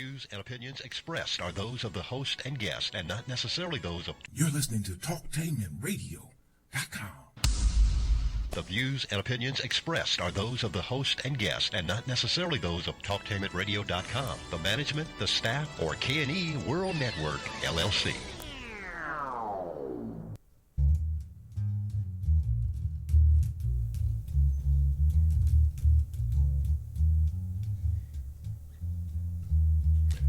views and opinions expressed are those of the host and guest and not necessarily those of... You're listening to TalkTainmentRadio.com. The views and opinions expressed are those of the host and guest and not necessarily those of TalkTainmentRadio.com, the management, the staff, or K&E World Network, LLC.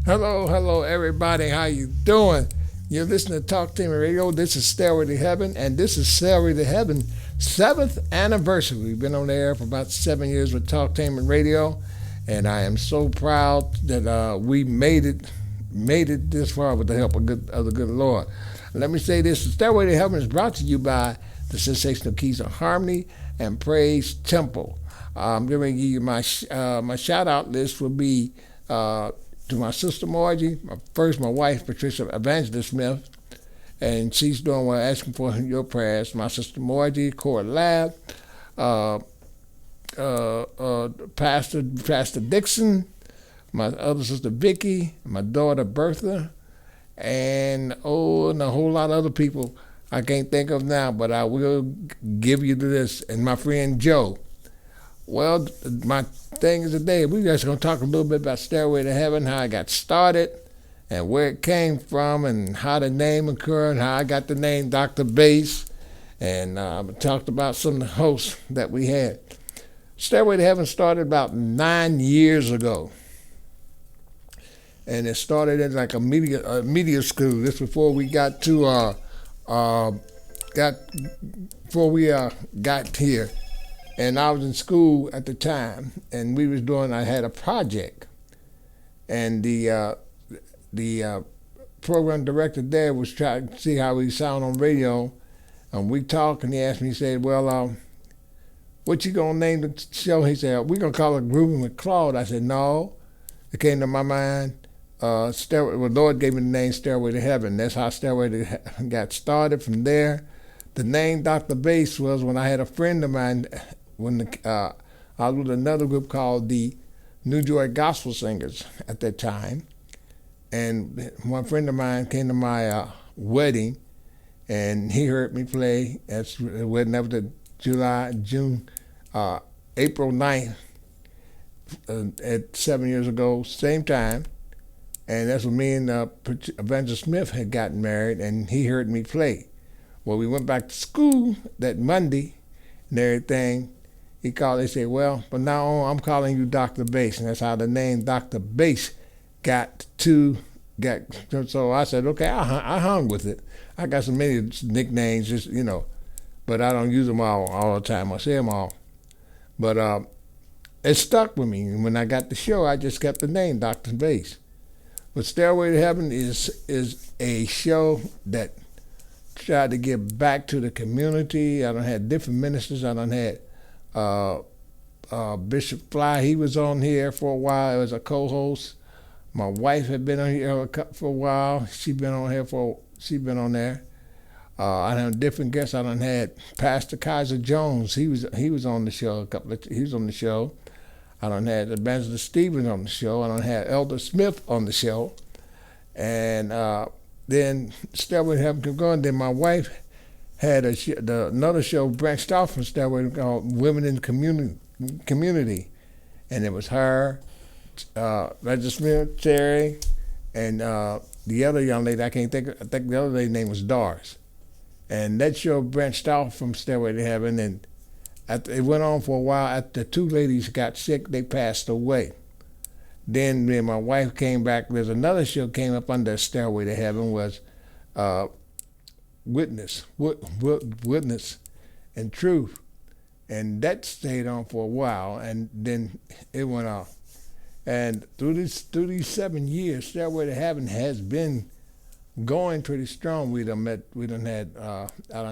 Hello, everybody. How you doing? You're listening to Talk Team Radio. This is Stairway to Heaven, and this is Stairway to Heaven 7th anniversary. We've been on the air for about 7 years with Talktainment Radio, and I am so proud that we made it this far with the help of the good Lord. Let me say this: the Stairway to Heaven is brought to you by the Sensational Keys of Harmony and Praise Temple. I'm going to give you my shout out list will be to my sister Margie, my wife Patricia Evangelist Smith, and she's doing well, asking for your prayers. My sister Margie, Cora Lab, Pastor Dixon, my other sister Vicky, my daughter Bertha, and a whole lot of other people I can't think of now, but I will give you this, and my friend Joe. Well, my thing is today, we're just going to talk a little bit about Stairway to Heaven, how I got started, and where it came from, and how the name occurred, how I got the name Dr. Bass, and talked about some of the hosts that we had. Stairway to Heaven started about 9 years ago, and it started in like a media school. This before we got to got here. And I was in school at the time, and I had a project, and the program director there was trying to see how we sound on radio, and we talked, and he asked me, he said, well, what you gonna name the show? He said, we're gonna call it Grooving with Claude. I said, no. It came to my mind, Lord gave me the name Stairway to Heaven. That's how Stairway to Heaven got started. From there, the name Dr. Bass was when I had a friend of mine, when I was with another group called the New Joy Gospel Singers at that time, and one friend of mine came to my wedding, and he heard me play. That's the wedding. That was April 9th, at 7 years ago, same time, and that's when me and Evangelist Smith had gotten married, and he heard me play. Well, we went back to school that Monday and everything. He called, they said, well, from now on, I'm calling you Dr. Bass. And that's how the name Dr. Bass got. So I said, okay, I hung with it. I got so many nicknames, just, but I don't use them all the time. I say them all. But it stuck with me. And when I got the show, I just kept the name Dr. Bass. But Stairway to Heaven is a show that tried to give back to the community. I done had different ministers. I done had Bishop Fly, he was on here for a while as a co-host. My wife had been on here for a while. She been on there. I done different guests. I done had Pastor Kaiser Jones. He was on the show he was on the show. I done had Evangelist Stevens on the show. I done had Elder Smith on the show. And then Stairway to Heaven kept going. Then my wife had another show branched off from Stairway called Women in Community. And it was her, Reggie Smith, Terry, and the other young lady, I think the other lady's name was Doris. And that show branched off from Stairway to Heaven, and it went on for a while. After the two ladies got sick, they passed away. Then when my wife came back, there's another show came up under Stairway to Heaven, was Witness and Truth, and that stayed on for a while, and then it went off. And through these 7 years, Stairway to Heaven has been going pretty strong. I done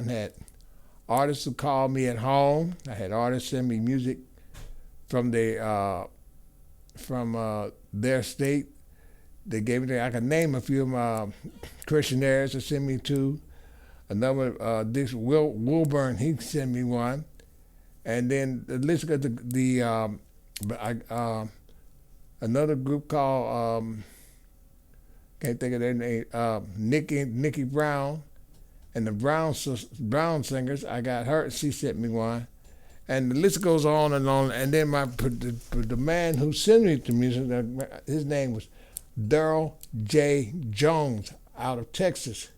had artists who called me at home. I had artists send me music from their state. They gave me, I can name a few of my Christian areas that sent me to. Another, this Wilburn, he sent me one. And then let's get another group called can't think of their name. Nikki Brown, and the Brown singers. I got her. She sent me one, and the list goes on and on. And then the man who sent me the music, his name was Daryl J. Jones out of Texas,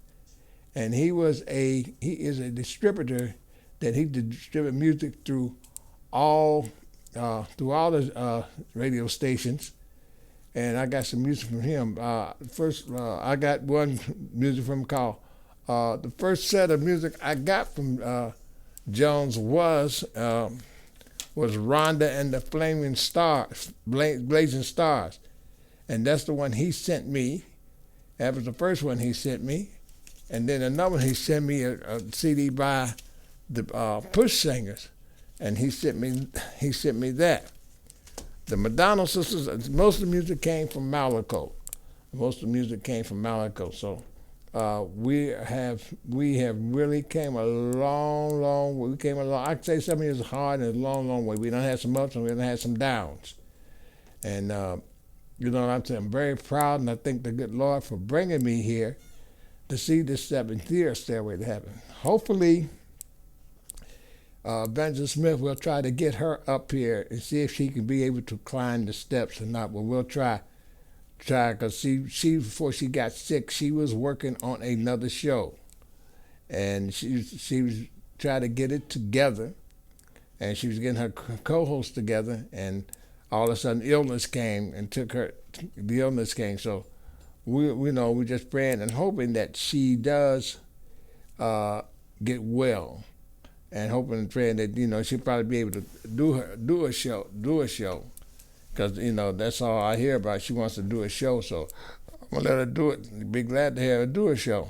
and he is a distributor that he distribute music through all the radio stations. And I got some music from him. First, I got one music from him called. The first set of music I got from Jones was Rhonda and the Flaming Stars, Blazing Stars, and that's the one he sent me. That was the first one he sent me, and then another one he sent me a CD by the Push Singers, and he sent me that. The Madonna Sisters. Most of the music came from Malaco. So we have really came a long way. We came a long. I'd say 7 years hard and a long way. We done had some ups and we done had some downs, and I'm very proud, and I thank the good Lord for bringing me here to see this 7th year Stairway to Heaven. Hopefully, Benjamin Smith will try to get her up here and see if she can be able to climb the steps or not. But we'll try, because she before she got sick, she was working on another show, and she was trying to get it together, and she was getting her co-hosts together, and all of a sudden illness came and took her. The illness came, so we're just praying and hoping that she does get well, and hoping and praying that she'll probably be able to do a show, because that's all I hear about. She wants to do a show, so I'm gonna let her do it. Be glad to have her do a show.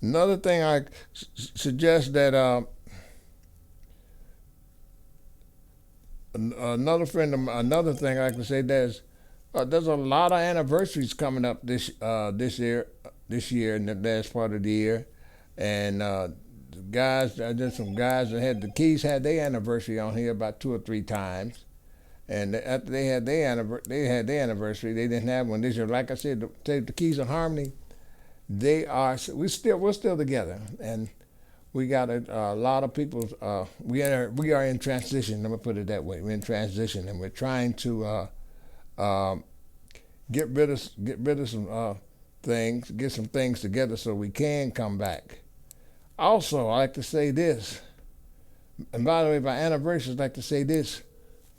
Another thing I suggest that another thing I can say, there's a lot of anniversaries coming up this year in the last part of the year, and there's some guys that had their anniversary on here about 2 or 3 times, and after they had their anniversary, they didn't have one this year. Like I said, the Keys of Harmony, we're still together, and we got a lot of people. We are in transition. Let me put it that way. We're in transition, and we're trying to get rid of some things, get some things together so we can come back. Also, I like to say this, and by the way, by anniversaries, I like to say this: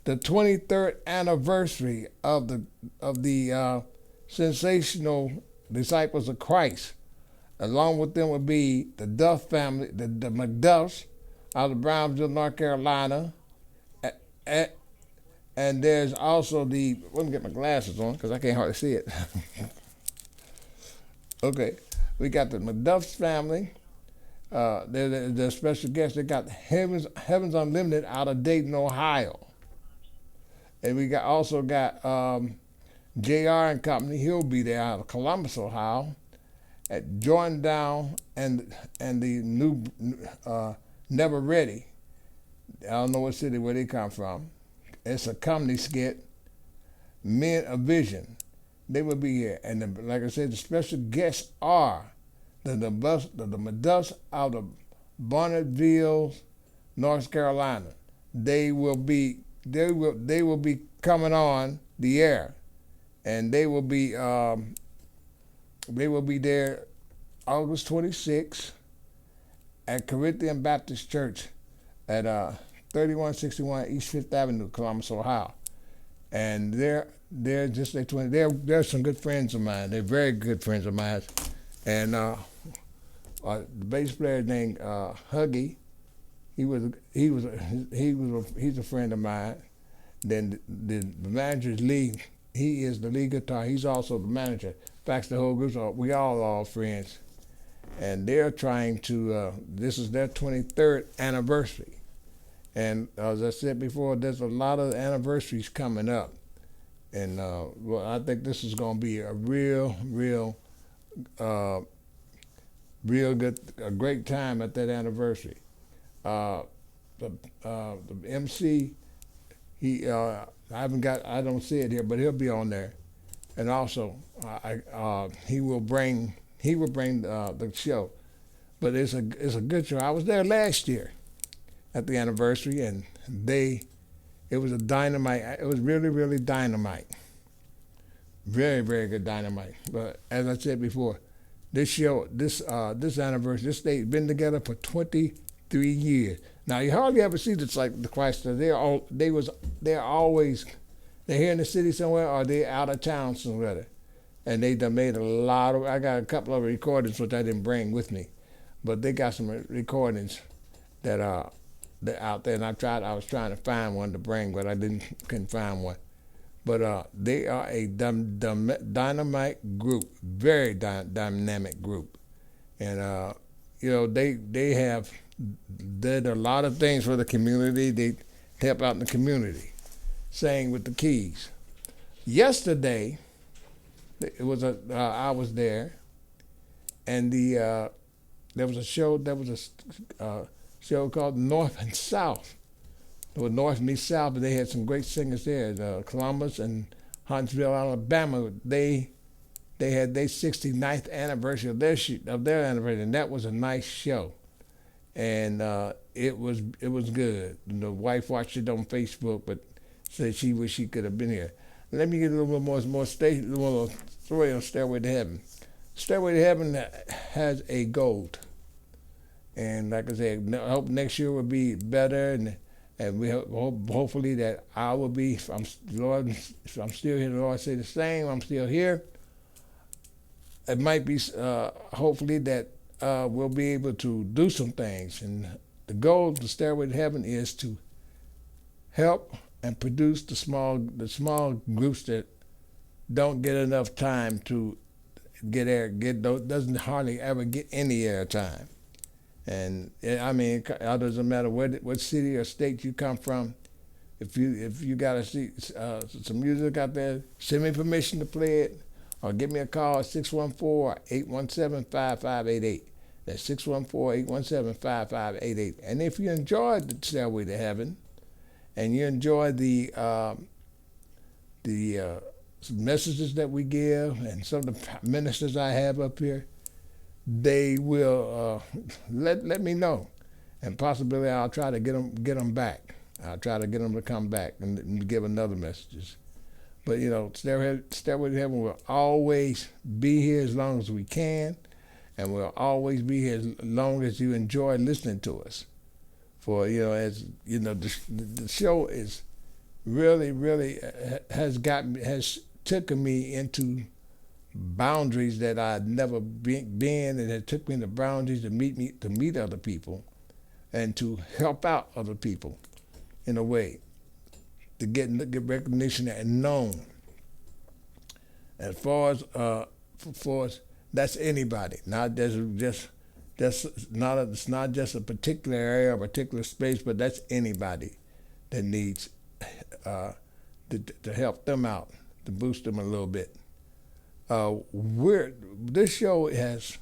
the 23rd anniversary of the sensational Disciples of Christ. Along with them would be the Duff family, the McDuffs out of Brownsville, North Carolina. And there's also let me get my glasses on because I can't hardly see it. Okay, we got the McDuffs family. They're special guests. They got Heavens Unlimited out of Dayton, Ohio. And we also got JR and Company. He'll be there out of Columbus, Ohio. At Jordan Down and the new Never Ready. I don't know what city where they come from. It's a comedy skit. Men of Vision. They will be here, and like I said, the special guests are the Medusa out of Bonneville, North Carolina. They will be coming on the air, and they will be there August 26th at Corinthian Baptist Church at 3161 East Fifth Avenue, Columbus, Ohio. And they're some good friends of mine. They're very good friends of mine. And the bass player named Huggy, he's a friend of mine. Then the manager is Lee. He is the lead guitar. He's also the manager. In fact, the whole group, we all friends. And they're trying to, this is their 23rd anniversary. And as I said before, there's a lot of anniversaries coming up. And I think this is going to be a real good, a great time at that anniversary. The MC, I don't see it here, but he'll be on there. and also he will bring the show. But it's a good show. I was there last year at the anniversary, and it was a dynamite. It was really, really dynamite. Very, very good dynamite. But as I said before, this anniversary, this they've been together for 23 years. Now you hardly ever see this like the Chrysler. They're here in the city somewhere, or they're out of town somewhere. And they done made a lot of. I got a couple of recordings which I didn't bring with me, but they got some recordings that they're out there. And I was trying to find one to bring, but I couldn't find one. But they are a dynamite group, very dynamic group, and they have did a lot of things for the community. They help out in the community, sang with the Keys. Yesterday, I was there, and there was a show. There was a show called North and South. It was North meets South, but they had some great singers there. Columbus and Huntsville, Alabama. They had their 69th anniversary of their anniversary, and that was a nice show. And it was good. The wife watched it on Facebook, but said she wished she could have been here. Let me get a little bit more story on Stairway to Heaven. Stairway to Heaven has a gold, and like I said, I hope next year will be better, and we hope hopefully that I will be. If I'm still here, the Lord say the same. I'm still here. It might be hopefully that we'll be able to do some things, and the goal of the Stairway to Heaven is to help and produce the small groups that don't get enough time to doesn't hardly ever get any air time. And I mean, it doesn't matter what city or state you come from. If you got to see some music out there, send me permission to play it, or give me a call at 614-817-5588. That's 614-817-5588. And if you enjoyed the Stairway to Heaven, and you enjoy the messages that we give, and some of the ministers I have up here, they will let me know, and possibly I'll try to get them back. I'll try to get them to come back and give another messages. But Stairway to Heaven will always be here as long as we can, and we'll always be here as long as you enjoy listening to us. For as you know, the show is really has taken me into boundaries that I'd never been, and it took me into boundaries to meet other people, and to help out other people in a way to get recognition and known. As far as that's anybody, not just it's not just a particular area or a particular space, but that's anybody that needs to help them out, to boost them a little bit. This show has,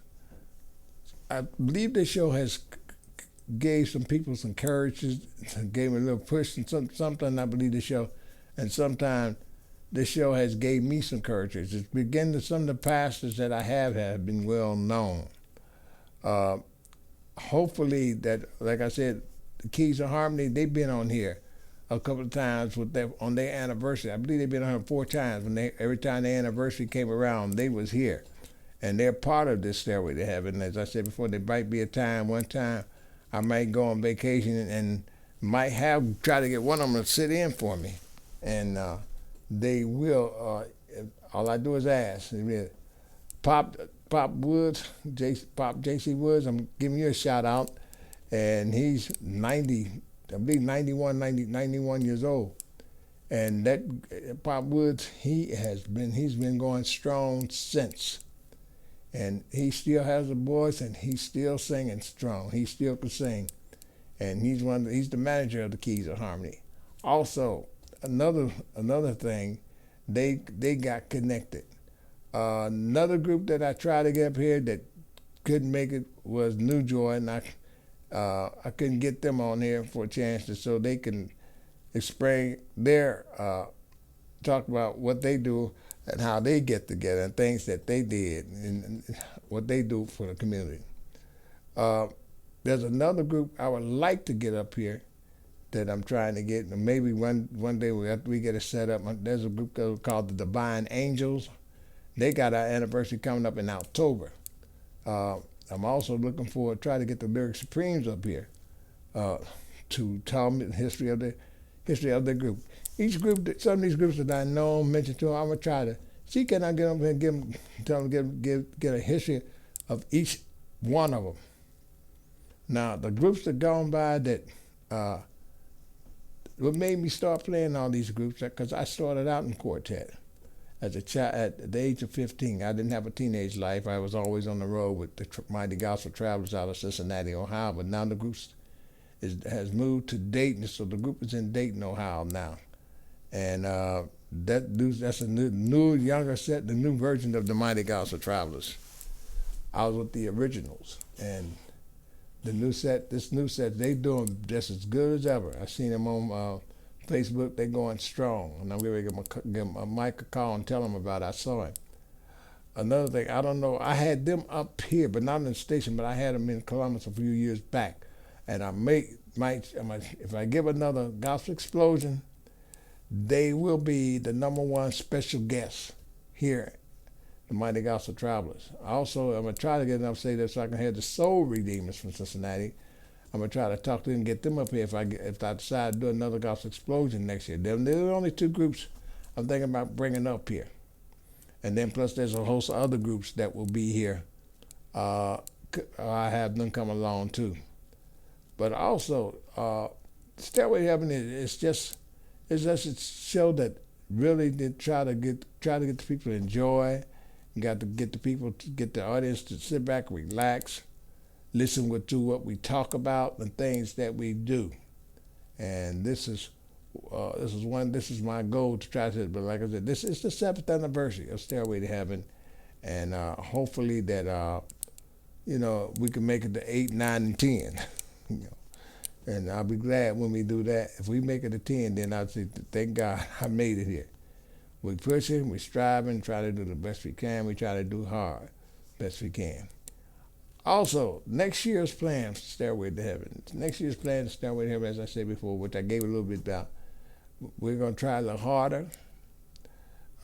I believe this show has gave some people some courage, gave them a little push, and sometimes I believe the show, and sometimes this show has gave me some courage. It's beginning to some of the pastors that I have been well known. Hopefully that, like I said, the Keys of Harmony, they've been on here a couple of times on their anniversary. I believe they've been on here 4 times. Every time their anniversary came around, they was here, and they're part of this Stairway to Heaven. As I said before, there might be one time I might go on vacation and might try to get one of them to sit in for me, and they will. All I do is ask. Pop Woods, Pop J.C. Woods, I'm giving you a shout out, and he's 90, I believe 91 years old, and that Pop Woods, he's been going strong since, and he still has a voice, and he's still singing strong. He still can sing, and he's the manager of the Keys of Harmony. Also, another thing, they got connected. Another group that I tried to get up here that couldn't make it was New Joy, and I couldn't get them on here for a chance so they can explain talk about what they do. and how they get together and things that they did and what they do for the community. Uh, there's another group I would like to get up here that I'm trying to get. And maybe one day after we get it set up, there's a group called the Divine Angels. They got our anniversary coming up in October. I'm also looking forward to try to get the Lyric Supremes up here to tell me the history of the group. Each group, some of these groups that I know, mentioned to them, I'm gonna try to see can I get them and tell them get a history of each one of them. Now the groups that gone by that what made me start playing all these groups because I started out in quartet as a child at the age of 15. I didn't have a teenage life. I was always on the road with the Mighty Gospel Travelers out of Cincinnati, Ohio. But now the group has moved to Dayton, so the group is in Dayton, Ohio now. And that's a new younger set, the new version of the Mighty Gospel Travelers. I was with the originals, and this new set, they doing just as good as ever. I seen them on Facebook. They going strong, and I'm going to give Mike a call and tell him about it. I saw him. Another thing, I don't know. I had them up here, but not in the station. But I had them in Columbus a few years back, and I might if I give another Gospel Explosion, they will be the #1 special guest here, the Mighty Gospel Travelers. Also, I'm going to try to get enough say that so I can have the Soul Redeemers from Cincinnati. I'm going to try to talk to them and get them up here if I decide to do another Gospel Explosion next year. They're the only two groups I'm thinking about bringing up here. And then plus there's a host of other groups that will be here. I have them come along too. But also, Stairway to Heaven is just a show that really did try to get the people to enjoy. You got to get the audience to sit back, relax, listen to what we talk about and things that we do. And this is my goal to try to. But like I said, this is the 7th anniversary of Stairway to Heaven, and hopefully that we can make it to 8, 9, and 10. And I'll be glad when we do that. If we make it to 10, then I'll say, thank God I made it here. We're pushing, we're striving, try to do the best we can. We try to do hard, best we can. Also, next year's plan for Stairway to Heaven. Next year's plan for Stairway to Heaven, as I said before, which I gave a little bit about. We're going to try a little harder.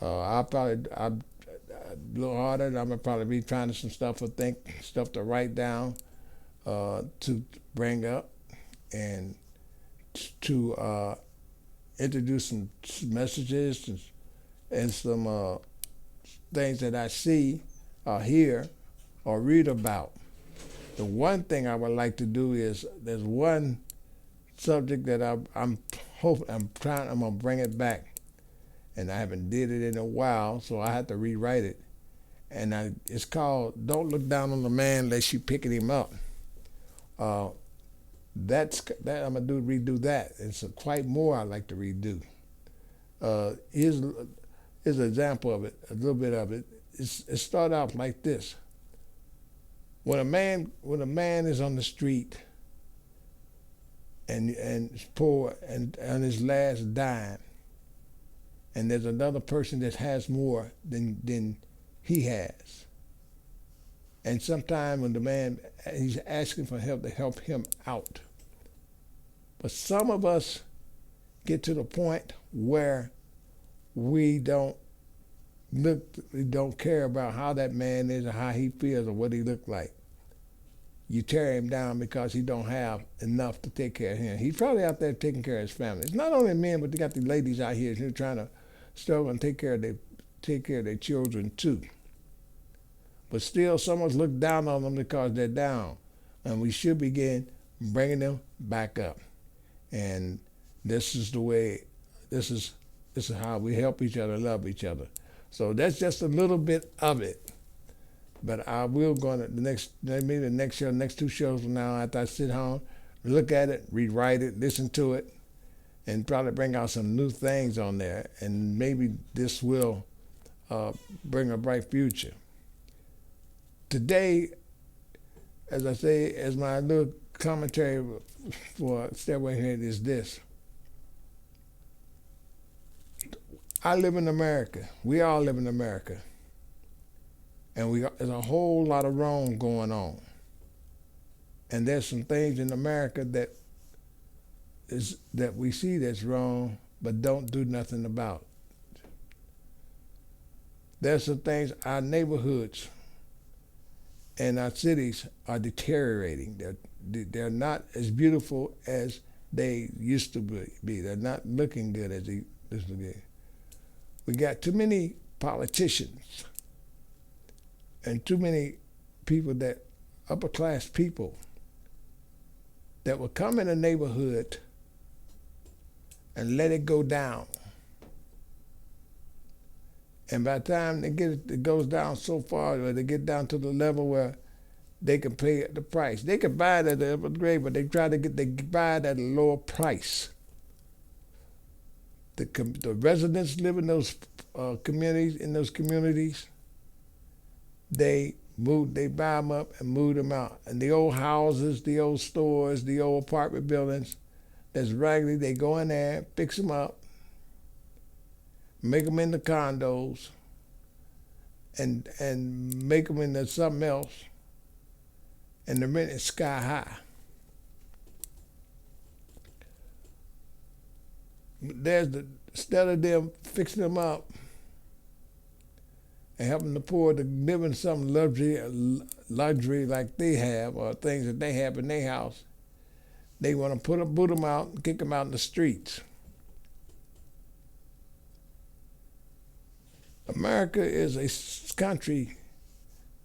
I'll a little harder. I'm going to probably be trying some stuff to write down, to bring up, and to introduce some messages and some things that I see or hear or read about. The one thing I would like to do is there's one subject that I'm gonna bring it back, and I haven't did it in a while, so I have to rewrite it. And it's called "Don't Look Down on the Man Unless You Picking Him Up." That I'm gonna redo that. It's quite more I'd like to redo. Here's an example of it, a little bit of it. It started out like this. When a man is on the street and is poor and on his last dime, and there's another person that has more than he has, and sometimes when the man he's asking for help to help him out, but some of us get to the point where we don't care about how that man is or how he feels or what he look like. You tear him down because he don't have enough to take care of him. He's probably out there taking care of his family. It's not only men, but they got the ladies out here who are trying to struggle and take care of their children too. But still, someone's looked down on them because they're down, and we should begin bringing them back up. And this is the way. This is how we help each other, love each other. So that's just a little bit of it. But I will go to maybe the next show, next 2 shows from now, after I sit home, look at it, rewrite it, listen to it, and probably bring out some new things on there. And maybe this will bring a bright future. Today, as I say, as my little commentary for Stairway Head is this. I live in America. We all live in America. And there's a whole lot of wrong going on. And there's some things in America that we see that's wrong, but don't do nothing about. There's some things, our neighborhoods and our cities are deteriorating. They're not as beautiful as they used to be. They're not looking good as they used to be. We got too many politicians and too many people upper class people that will come in a neighborhood and let it go down. And by the time it goes down so far where they get down to the level where they can pay the price. They can buy it at the upper grade, but they buy it at a lower price. The residents live in those communities, they buy them up and move them out. And the old houses, the old stores, the old apartment buildings, that's raggedy, they go in there, fix them up, make them into condos, and make them into something else, and the rent is sky high. Instead of them fixing them up and helping the poor to live in some luxury like they have, or things that they have in their house, they want to boot them out and kick them out in the streets. America is a country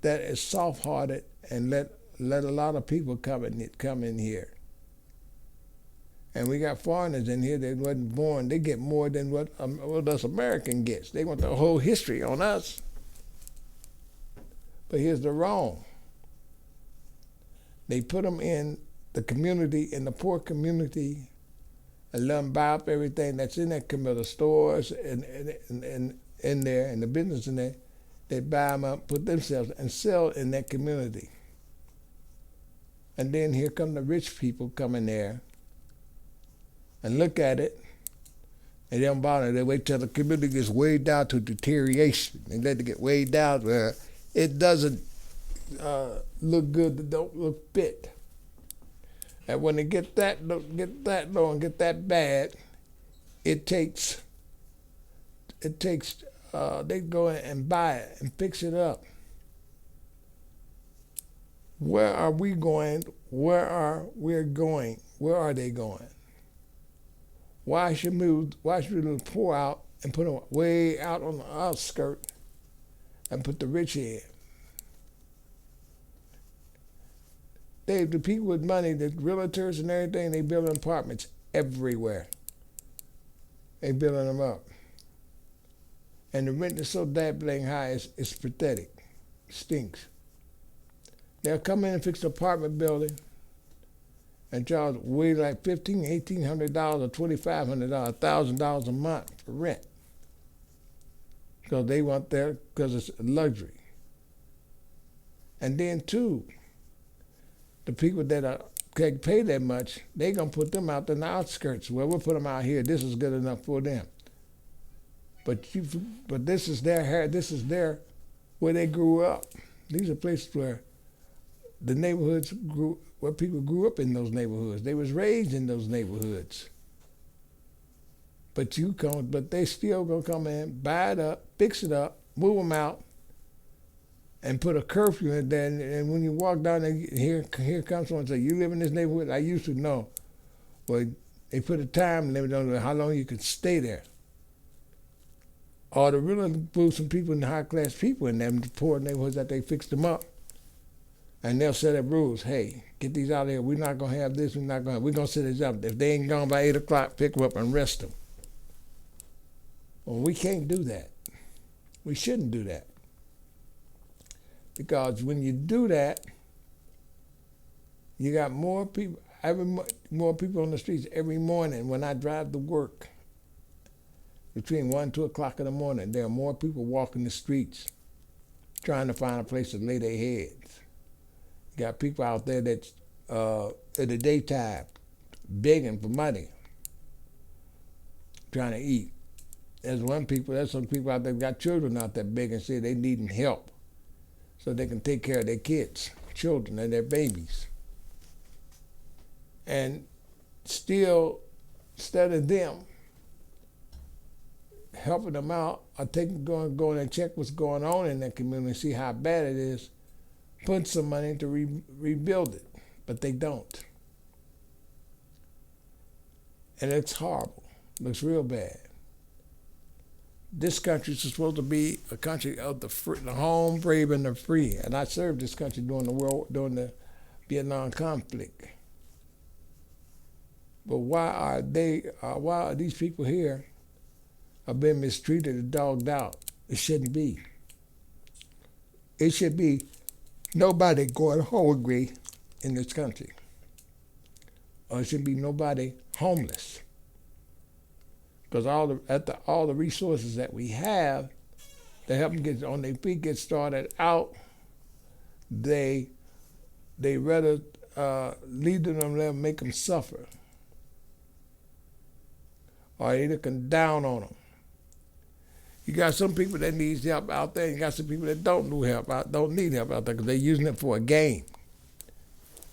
that is soft-hearted and let a lot of people come in here. And we got foreigners in here that wasn't born. They get more than what us American gets. They want the whole history on us. But here's the wrong. They put them in the community, in the poor community, and let them buy up everything that's in that community, the stores and in there, and the business in there. They buy them up, put themselves, and sell in that community. And then here come the rich people coming there and look at it, and they don't bother. They wait till the community gets way down to deterioration. They let it get way down where it doesn't look good, it don't look fit. And when they get that low and get that bad, they go in and buy it and fix it up. Where are we going? Where are we going? Where are they going? Why should we pour out and put them way out on the outskirts and put the rich in? The people with money, the realtors and everything, they building apartments everywhere. They building them up. And the rent is so dang high, it's pathetic. It stinks. They'll come in and fix the apartment building and charge way like $1,500, $1,800 or $2,500, $1,000 a month for rent. Because because it's luxury. And then too, the people that can't pay that much, they gonna put them out in the outskirts. Well, we'll put them out here. This is good enough for them. But this is where they grew up. These are places where the neighborhoods where people grew up in those neighborhoods. They was raised in those neighborhoods. But they still gonna come in, buy it up, fix it up, move them out, and put a curfew in there. And when you walk down there, here comes someone and say, "You live in this neighborhood?" I used to know. Well, they put a time limit on how long you could stay there. Or to really put some people in the high class people in them poor neighborhoods that they fixed them up. And they'll set up rules. Hey, get these out of here. We're not gonna have this. We're gonna set this up. If they ain't gone by 8 o'clock, pick them up and arrest them. Well, we can't do that. We shouldn't do that. Because when you do that, you got more people on the streets every morning when I drive to work. Between 1 and 2 o'clock in the morning, there are more people walking the streets trying to find a place to lay their heads. You got people out there that's in the daytime begging for money, trying to eat. there's some people out there got children out there big and say they needing help so they can take care of their kids, children, and their babies. And still, instead of them helping them out, or going and check what's going on in that community, see how bad it is, put some money to rebuild it, but they don't. And it's horrible. It looks real bad. This country is supposed to be a country of the free, the home, brave, and the free. And I served this country during the Vietnam conflict. But why are these people here are being mistreated and dogged out? It shouldn't be. It should be nobody going hungry in this country. Or it should be nobody homeless. Because all the resources that we have to help them get on their feet, get started out, they rather lead them there and make them suffer. Or they looking down on them. You got some people that need help out there, and you got some people that don't need help out there because they're using it for a game.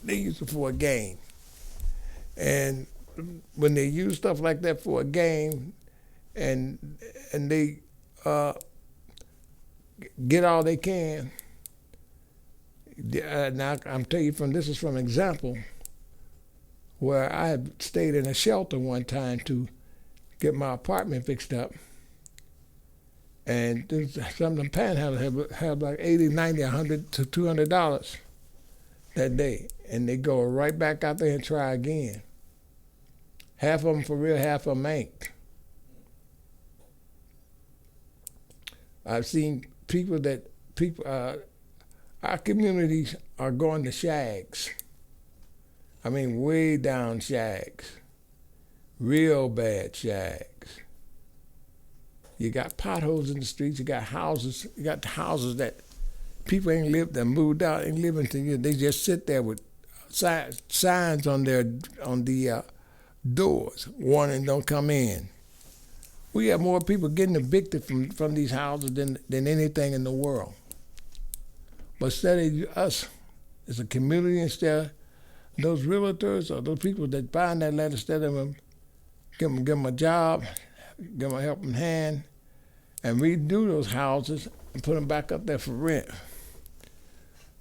They use it for a game. And when they use stuff like that for a game, and they get all they can. Now I'm telling you this is from example where I had stayed in a shelter one time to get my apartment fixed up, and some of them panhandlers have like $80, $90, $100 to $200 that day, and they go right back out there and try again. Half of them for real, half of them ain't. I've seen our communities are going to shags. I mean, way down shags. Real bad shags. You got potholes in the streets, you got the houses that people ain't lived, that moved out, ain't living to you. They just sit there with signs on the doors warning don't come in. We have more people getting evicted from these houses than anything in the world. But instead of us as a community, instead those realtors or those people that find that land, instead of them give them a job, give them a helping hand, and redo those houses and put them back up there for rent.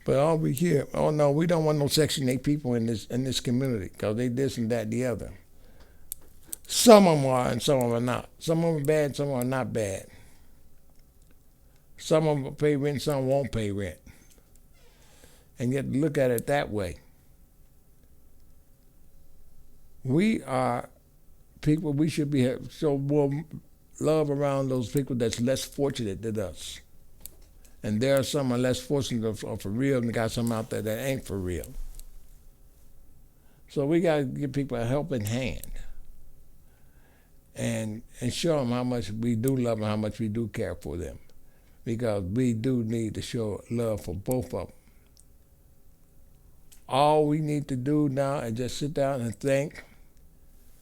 But all we hear, oh no, we don't want no Section 8 people in this community because they this and that and the other. Some of them are and some of them are not. Some of them are bad, some of them are not bad. Some of them will pay rent, some won't pay rent. And yet look at it that way. We are people, we should show more love around those people that's less fortunate than us. And there are some are less fortunate or for real, and we got some out there that ain't for real. So we got to give people a helping hand and show them how much we do love them, how much we do care for them. Because we do need to show love for both of them. All we need to do now is just sit down and think.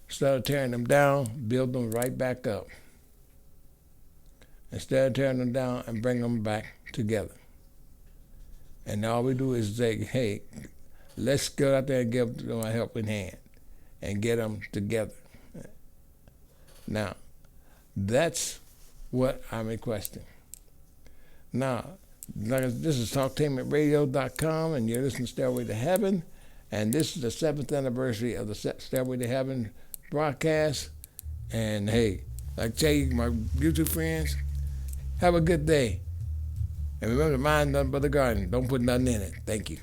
Instead of tearing them down, build them right back up. Instead of tearing them down and bring them back together. And all we do is say, hey, let's go out there and give them a helping hand and get them together. Now, that's what I'm requesting. Now, this is TalkTainmentRadio.com, and you're listening to Stairway to Heaven, and this is the 7th anniversary of the Stairway to Heaven broadcast. And hey, I tell you, my YouTube friends, have a good day. And remember to mind nothing but the garden. Don't put nothing in it. Thank you.